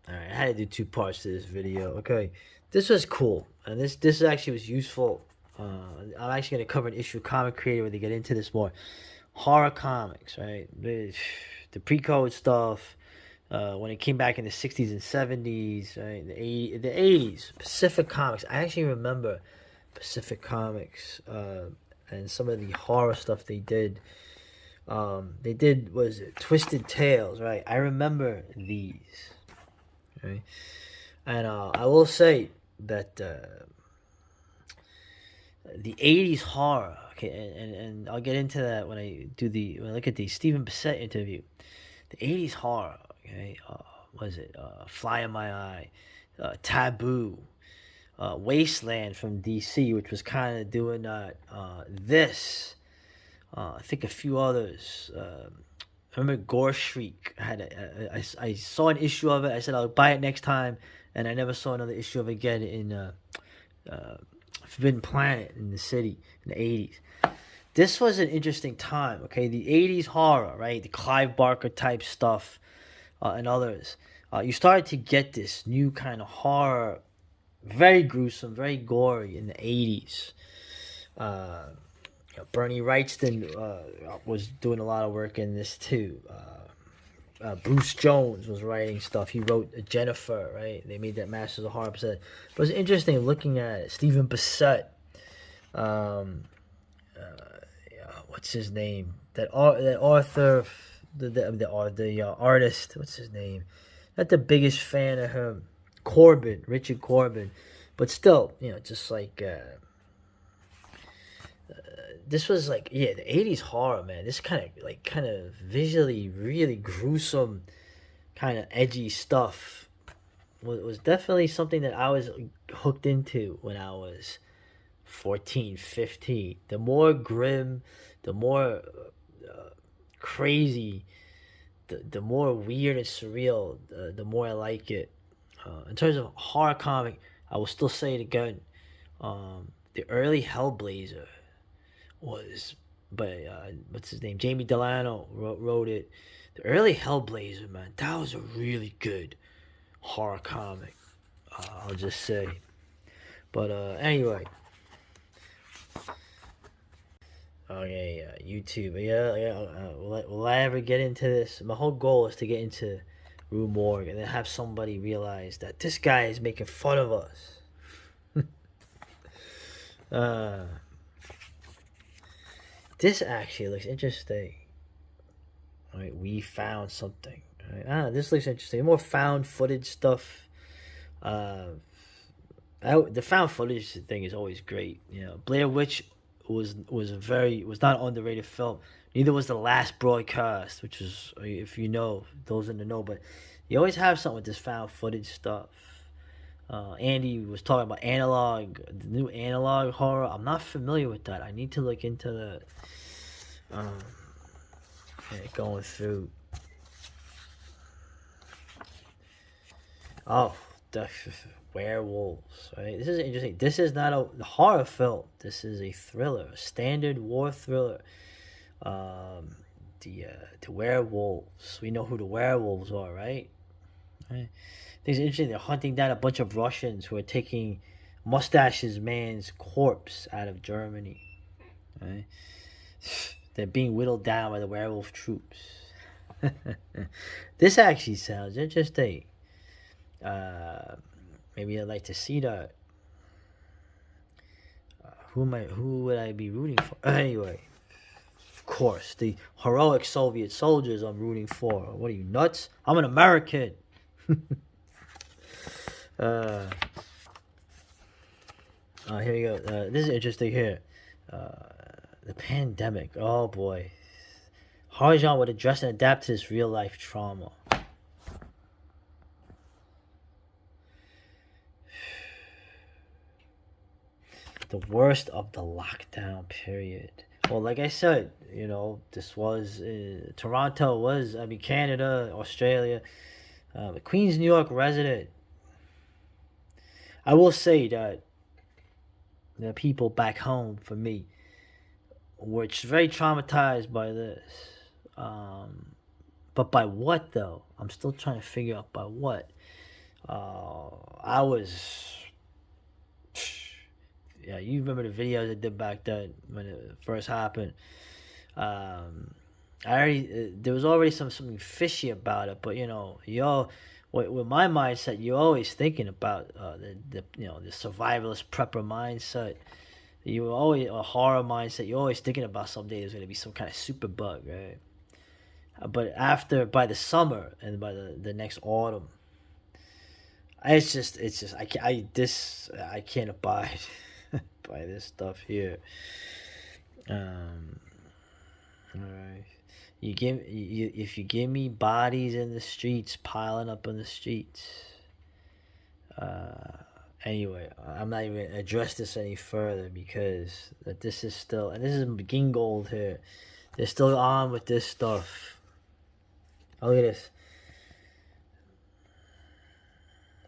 All right, I had to do two parts to this video. Okay, this was cool, and this actually was useful. I'm actually gonna cover an issue of Comic Creator where they get into this more. Horror comics, right? The pre-code stuff. When it came back in the '60s and '70s, right? The '80s. Pacific Comics. I actually remember Pacific Comics and some of the horror stuff they did. They did was it Twisted Tales, right? I remember these, right? And I will say that the '80s horror. Okay, and I'll get into that when I look at the Stephen Bissett interview. The '80s horror. Okay, was it Fly in My Eye, Taboo, Wasteland from DC, which was kind of doing that. I think a few others. I remember Gore Shriek. I saw an issue of it. I said I'll buy it next time, and I never saw another issue of it again in Forbidden Planet in the city in the '80s. This was an interesting time. Okay, the '80s horror, right? The Clive Barker type stuff, and others. You started to get this new kind of horror, very gruesome, very gory in the '80s. Uh, Bernie Wrightston was doing a lot of work in this too. Bruce Jones was writing stuff. He wrote Jennifer, right? They made that Masters of Horror episode. But it was interesting looking at it. Stephen Bissett, um, what's his name? That author, the artist. What's his name? Not the biggest fan of him. Richard Corbin, but still, just like this was like the '80s horror, man. This kind of visually really gruesome, kind of edgy stuff was definitely something that I was hooked into when I was 14, 15. The more grim, the more crazy, the more weird and surreal, the more I like it. In terms of horror comic, I will still say it again. The early Hellblazer was by what's his name? Jamie Delano wrote it. The early Hellblazer, man, that was a really good horror comic. I'll just say. But anyway, okay, YouTube. Yeah. Will I ever get into this? My whole goal is to get into Rue Morgue and then have somebody realize that this guy is making fun of us. uh, this actually looks interesting. All right, we found something. All right, this looks interesting. More found footage stuff. Uh, the found footage thing is always great. Blair Witch was not an underrated film. Neither was The Last Broadcast, which was, if you know, those in the know. But you always have something with this found footage stuff. Andy was talking about the new analog horror. I'm not familiar with that. I need to look into that. Um, going through. Oh, the werewolves, right? This is interesting. This is not a horror film. This is a thriller, a standard war thriller. Um, the werewolves. We know who the werewolves are, right? Right. I think it's interesting. They're hunting down a bunch of Russians who are taking Mustache's man's corpse out of Germany. Right? They're being whittled down by the werewolf troops. This actually sounds interesting. Uh, Maybe I'd like to see that. Who would I be rooting for? Anyway, of course, the heroic Soviet soldiers I'm rooting for. What are you, nuts? I'm an American. uh, Here we go. This is interesting here. The pandemic. Oh boy. Harjan would address and adapt to this real life trauma. The worst of the lockdown period. Well, like I said, this was Toronto was, Canada, Australia, the Queens, New York resident. I will say that the people back home, for me, were very traumatized by this. But by what though? I'm still trying to figure out by what. I was, yeah, you remember the videos I did back then when it first happened. Um, I already there was already something fishy about it, but with my mindset, you're always thinking about the survivalist prepper mindset. You always a horror mindset. You're always thinking about someday there's gonna be some kind of super bug, right? But by the summer and by the next autumn, it's just I can't abide by this stuff here. Um, all right. If you give me bodies in the streets, piling up in the streets. Uh, anyway, I'm not even gonna address this any further because that this is still, and this is Gingold here. They're still on with this stuff. Oh, look at this.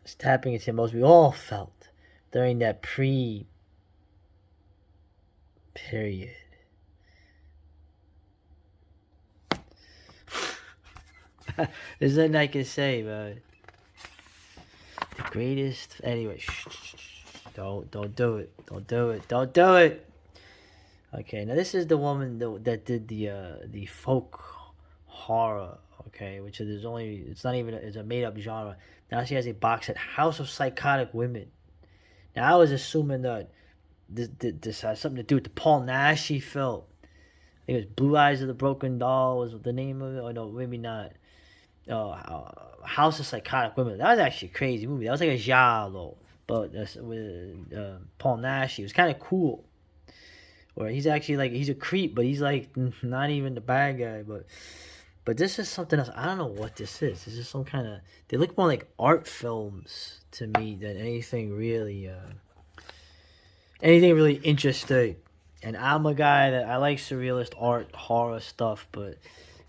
It's tapping into emotions we all felt during that period. There's nothing I can say, man. The greatest. Anyway, don't do it. Don't do it. Don't do it. Okay, now this is the woman that did the folk horror. Okay, which is there's only it's not even it's a made up genre. Now she has a box set, House of Psychotic Women. Now I was assuming that this has something to do with the Paul Naschy film. I think it was Blue Eyes of the Broken Doll was the name of it. Oh no, maybe not. House of Psychotic Women. That was actually a crazy movie. That was like a giallo, but with Paul Naschy. It was kind of cool. Where he's actually like he's a creep, but he's like not even the bad guy. But this is something else. I don't know what this is. This is some kind of. They look more like art films to me than anything really interesting. And I'm a guy that I like surrealist art, horror stuff, but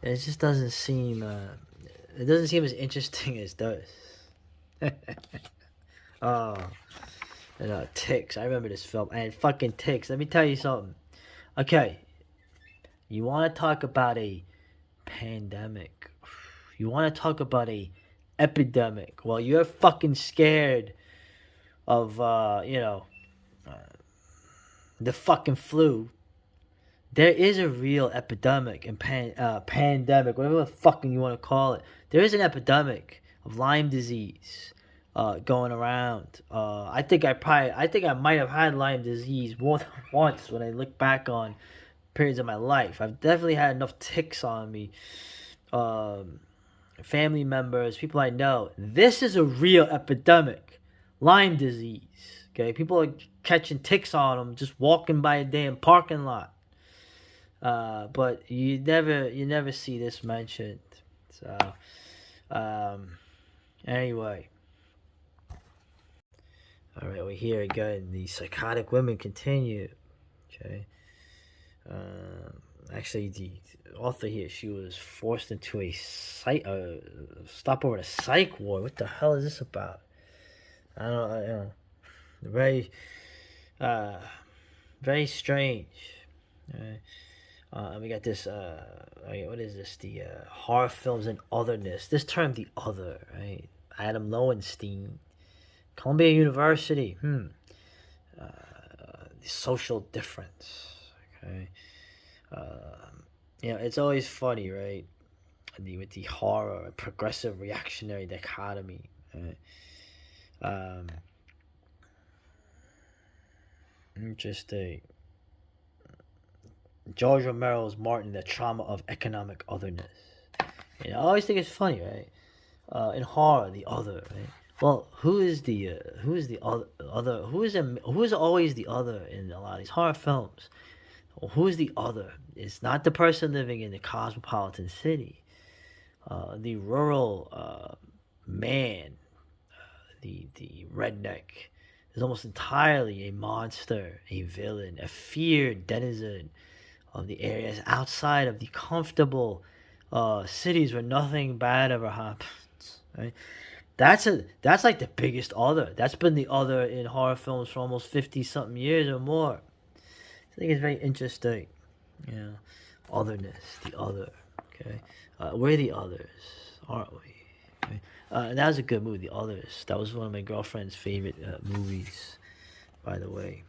it just doesn't seem. It doesn't seem as interesting as this. Oh, and Ticks. I remember this film. And fucking Ticks. Let me tell you something. Okay, you want to talk about a pandemic? You want to talk about a epidemic? Well, you're fucking scared of the fucking flu. There is a real epidemic and pandemic, whatever the fucking you want to call it. There is an epidemic of Lyme disease going around. I think I might have had Lyme disease more than once when I look back on periods of my life. I've definitely had enough ticks on me. Family members, people I know. This is a real epidemic. Lyme disease. Okay, people are catching ticks on them just walking by a damn parking lot. But you never see this mentioned. So, anyway, all right, we're here again. The psychotic women continue. Okay. Actually, the author here, she was forced into a stopover at a psych ward. What the hell is this about? I don't know. Very, uh, very strange. We got this. What is this? The horror films and otherness. This term, the other, right? Adam Lowenstein, Columbia University. The social difference. Okay. It's always funny, right? With the horror, progressive reactionary dichotomy. Right? Interesting. George Romero's Martin, the trauma of economic otherness. I always think it's funny, right? In horror, the other, right? Well, who is the other? Who is always the other in a lot of these horror films? Well, who is the other? It's not the person living in the cosmopolitan city. The rural man, the redneck, is almost entirely a monster, a villain, a feared denizen of the areas outside of the comfortable cities where nothing bad ever happens. Right? That's like the biggest other. That's been the other in horror films for almost 50 something years or more. I think it's very interesting. Otherness, the other. Okay, we're the others, aren't we? Okay? And that was a good movie, The Others. That was one of my girlfriend's favorite movies, by the way.